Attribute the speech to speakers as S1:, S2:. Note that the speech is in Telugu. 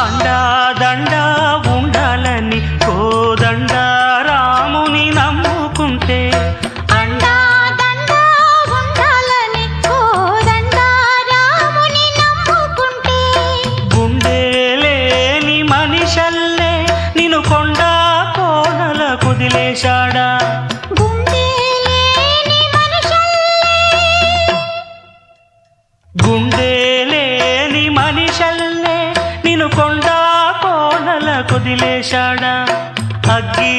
S1: అండా దండా ఉండాలని కోదండ రాముని నమ్ముకుంటే
S2: అండా దండా ఉండాలని కోదండ రాముని నమ్ముకుంటే
S1: గుండె లేని మనిషల్లే నిన్ను కొండా కోనల కుదిలేశాడా
S2: గుండె లేని
S1: గుండె లేని మనిషల్లే నిన్ను కొండా కోనల కుదిలేశాడా అగ్గి